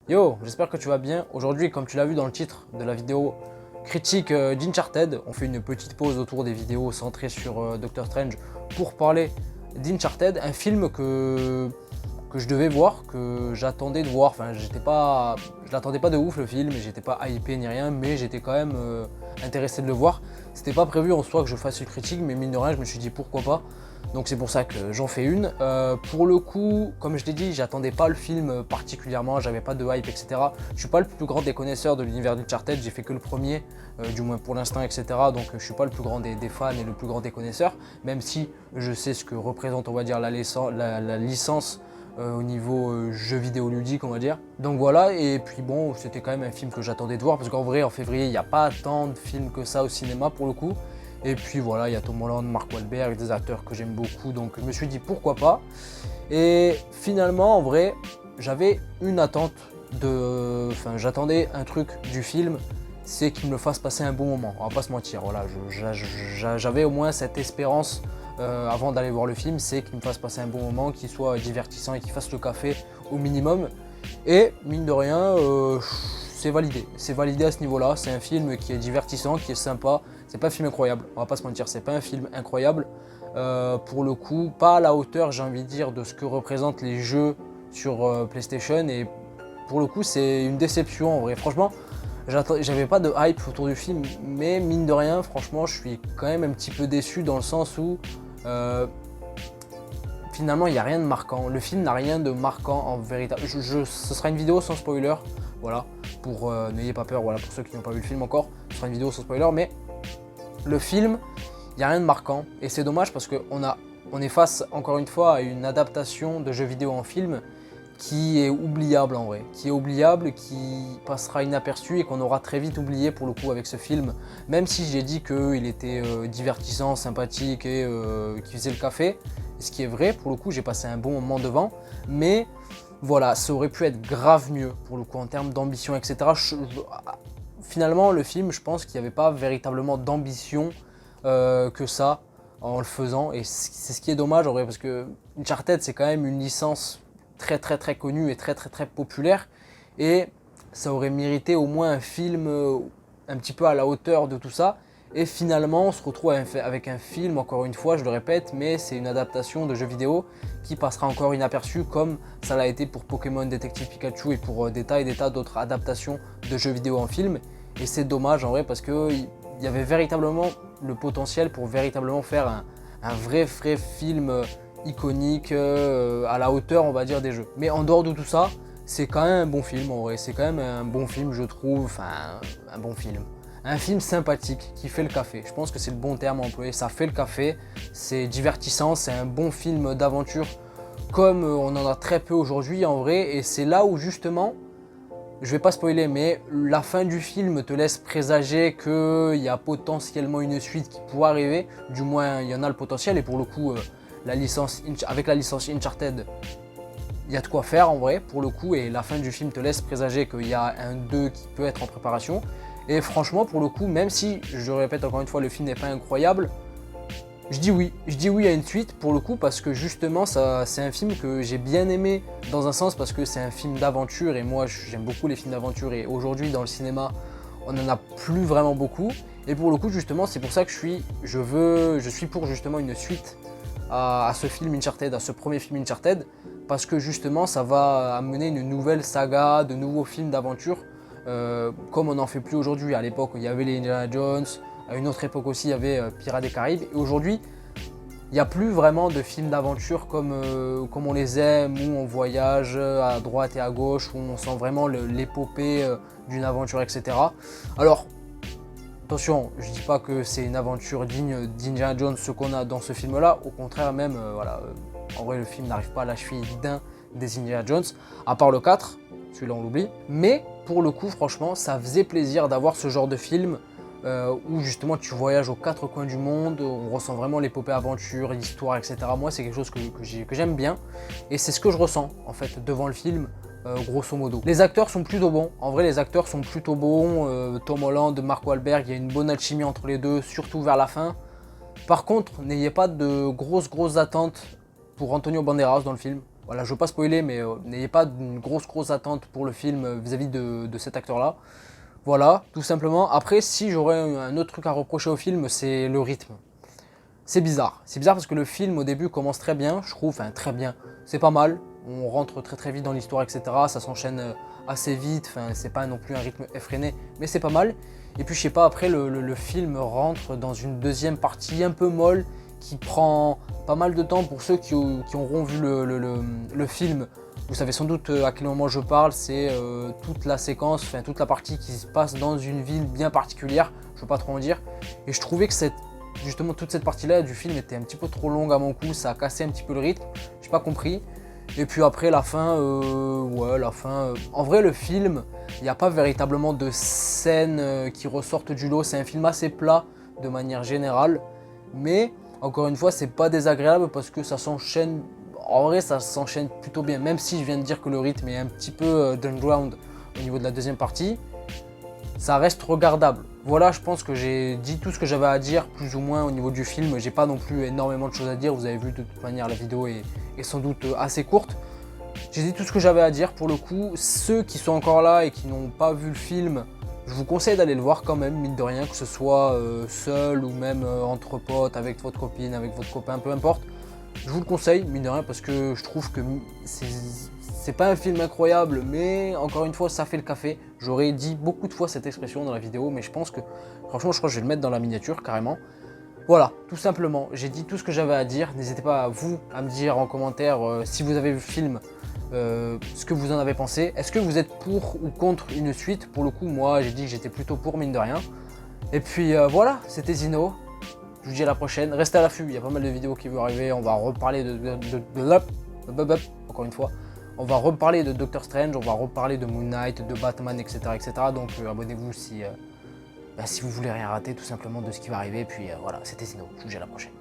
Yo, j'espère que tu vas bien. Aujourd'hui, comme tu l'as vu dans le titre de la vidéo critique d'Uncharted, on fait une petite pause autour des vidéos centrées sur Doctor Strange pour parler d'Uncharted, un film que je devais voir, que j'attendais de voir. Enfin, je l'attendais pas de ouf le film, j'étais pas hypé ni rien, mais j'étais quand même intéressé de le voir. C'était pas prévu en soi que je fasse une critique, mais mine de rien, je me suis dit pourquoi pas. Donc c'est pour ça que j'en fais une. Pour le coup, comme je l'ai dit, j'attendais pas le film particulièrement, j'avais pas de hype, etc. Je suis pas le plus grand des connaisseurs de l'univers d'Uncharted, j'ai fait que le premier, du moins pour l'instant, etc. Donc je suis pas le plus grand des fans et le plus grand des connaisseurs, même si je sais ce que représente, on va dire, la licence au niveau jeu vidéo ludique, on va dire. Donc voilà, et puis bon, c'était quand même un film que j'attendais de voir, parce qu'en vrai, en février, il n'y a pas tant de films que ça au cinéma pour le coup. Et puis voilà, il y a Tom Holland, Mark Wahlberg, des acteurs que j'aime beaucoup, donc je me suis dit pourquoi pas. Et finalement, en vrai, j'avais une attente Enfin, j'attendais un truc du film, c'est qu'il me fasse passer un bon moment, on va pas se mentir. Voilà, j'avais au moins cette espérance avant d'aller voir le film, c'est qu'il me fasse passer un bon moment, qu'il soit divertissant et qu'il fasse le café au minimum. Et mine de rien, c'est validé. C'est validé à ce niveau-là. C'est un film qui est divertissant, qui est sympa. C'est pas un film incroyable, on va pas se mentir, c'est pas un film incroyable. Pour le coup, pas à la hauteur, j'ai envie de dire, de ce que représentent les jeux sur PlayStation. Et pour le coup, c'est une déception en vrai. Franchement, j'avais pas de hype autour du film, mais mine de rien, franchement, je suis quand même un petit peu déçu dans le sens où finalement, il n'y a rien de marquant. Le film n'a rien de marquant en vérité. Ce sera une vidéo sans spoiler, voilà, pour n'ayez pas peur, voilà, pour ceux qui n'ont pas vu le film encore, ce sera une vidéo sans spoiler, mais le film, il n'y a rien de marquant. Et c'est dommage parce qu'on est face, encore une fois, à une adaptation de jeux vidéo en film qui est oubliable en vrai, qui est oubliable, qui passera inaperçu et qu'on aura très vite oublié pour le coup avec ce film. Même si j'ai dit qu'il était divertissant, sympathique et qu'il faisait le café, ce qui est vrai, pour le coup j'ai passé un bon moment devant, mais voilà, ça aurait pu être grave mieux pour le coup en termes d'ambition, etc. Finalement le film, je pense qu'il n'y avait pas véritablement d'ambition que ça en le faisant, et c'est ce qui est dommage en vrai, parce que Uncharted c'est quand même une licence très connue et très populaire, et ça aurait mérité au moins un film un petit peu à la hauteur de tout ça. Et finalement on se retrouve avec un film, encore une fois je le répète, mais c'est une adaptation de jeu vidéo qui passera encore inaperçue, comme ça l'a été pour Pokémon Détective Pikachu et pour des tas d'autres adaptations de jeux vidéo en film. Et c'est dommage en vrai, parce qu'il y avait véritablement le potentiel pour véritablement faire un vrai film iconique, à la hauteur on va dire des jeux. Mais en dehors de tout ça, c'est quand même un bon film en vrai, c'est quand même un bon film je trouve, enfin un bon film. Un film sympathique qui fait le café, je pense que c'est le bon terme à employer, ça fait le café, c'est divertissant, c'est un bon film d'aventure comme on en a très peu aujourd'hui en vrai, et c'est là où justement, je vais pas spoiler, mais la fin du film te laisse présager qu'il y a potentiellement une suite qui pourrait arriver, du moins il y en a le potentiel, et pour le coup avec la licence Uncharted, il y a de quoi faire en vrai pour le coup, et la fin du film te laisse présager qu'il y a un 2 qui peut être en préparation. Et franchement pour le coup, même si, je répète encore une fois, le film n'est pas incroyable, je dis oui à une suite pour le coup, parce que justement c'est un film que j'ai bien aimé dans un sens, parce que c'est un film d'aventure et moi j'aime beaucoup les films d'aventure, et aujourd'hui dans le cinéma on n'en a plus vraiment beaucoup, et pour le coup justement c'est pour ça que je suis pour justement une suite à ce film Uncharted, à ce premier film Uncharted, parce que justement ça va amener une nouvelle saga, de nouveaux films d'aventure, comme on n'en fait plus aujourd'hui. À l'époque il y avait les Indiana Jones, à une autre époque aussi il y avait Pirates des Caraïbes, et aujourd'hui il n'y a plus vraiment de films d'aventure comme on les aime, où on voyage à droite et à gauche, où on sent vraiment l'épopée d'une aventure, etc. Alors attention, je dis pas que c'est une aventure digne d'Indiana Jones ce qu'on a dans ce film là, au contraire même, voilà, en vrai le film n'arrive pas à la cheville d'un des Indiana Jones, à part le 4, celui-là on l'oublie, mais pour le coup franchement ça faisait plaisir d'avoir ce genre de film où justement tu voyages aux quatre coins du monde, on ressent vraiment l'épopée aventure, l'histoire, etc. Moi c'est quelque chose que j'aime bien, et c'est ce que je ressens en fait devant le film. Grosso modo. Les acteurs sont plutôt bons, en vrai les acteurs sont plutôt bons, Tom Holland, Mark Wahlberg, il y a une bonne alchimie entre les deux, surtout vers la fin. Par contre, n'ayez pas de grosses attentes pour Antonio Banderas dans le film. Voilà, je veux pas spoiler, mais n'ayez pas une grosse attente pour le film vis-à-vis de cet acteur-là. Voilà, tout simplement. Après, si j'aurais un autre truc à reprocher au film, c'est le rythme. C'est bizarre. C'est bizarre parce que le film au début commence très bien, je trouve, enfin très bien. C'est pas mal, on rentre très vite dans l'histoire, etc. Ça s'enchaîne assez vite, enfin c'est pas non plus un rythme effréné, mais c'est pas mal. Et puis je sais pas, après le film rentre dans une deuxième partie un peu molle qui prend pas mal de temps pour ceux qui auront vu le film. Vous savez sans doute à quel moment je parle, c'est toute la séquence, enfin toute la partie qui se passe dans une ville bien particulière, je ne veux pas trop en dire. Et je trouvais que justement toute cette partie-là du film était un petit peu trop longue à mon goût, ça a cassé un petit peu le rythme, j'ai pas compris. Et puis après la fin, en vrai le film, il n'y a pas véritablement de scènes qui ressortent du lot, c'est un film assez plat de manière générale, mais encore une fois c'est pas désagréable parce que ça s'enchaîne. En vrai, ça s'enchaîne plutôt bien, même si je viens de dire que le rythme est un petit peu downground au niveau de la deuxième partie, ça reste regardable. Voilà, je pense que j'ai dit tout ce que j'avais à dire, plus ou moins au niveau du film. J'ai pas non plus énormément de choses à dire, vous avez vu de toute manière la vidéo est sans doute assez courte. J'ai dit tout ce que j'avais à dire pour le coup. Ceux qui sont encore là et qui n'ont pas vu le film, je vous conseille d'aller le voir quand même, mine de rien, que ce soit seul ou même entre potes, avec votre copine, avec votre copain, peu importe. Je vous le conseille, mine de rien, parce que je trouve que c'est pas un film incroyable, mais encore une fois, ça fait le café. J'aurais dit beaucoup de fois cette expression dans la vidéo, mais je pense que, franchement, je crois que je vais le mettre dans la miniature, carrément. Voilà, tout simplement, j'ai dit tout ce que j'avais à dire. N'hésitez pas, vous, à me dire en commentaire si vous avez vu le film, ce que vous en avez pensé. Est-ce que vous êtes pour ou contre une suite? Pour le coup, moi, j'ai dit que j'étais plutôt pour, mine de rien. Et puis voilà, c'était Zino. Je vous dis à la prochaine, restez à l'affût, il y a pas mal de vidéos qui vont arriver, on va reparler encore une fois, on va reparler de Doctor Strange, on va reparler de Moon Knight, de Batman, etc. Donc abonnez-vous si vous voulez rien rater tout simplement de ce qui va arriver, et puis voilà, c'était Zino, je vous dis à la prochaine.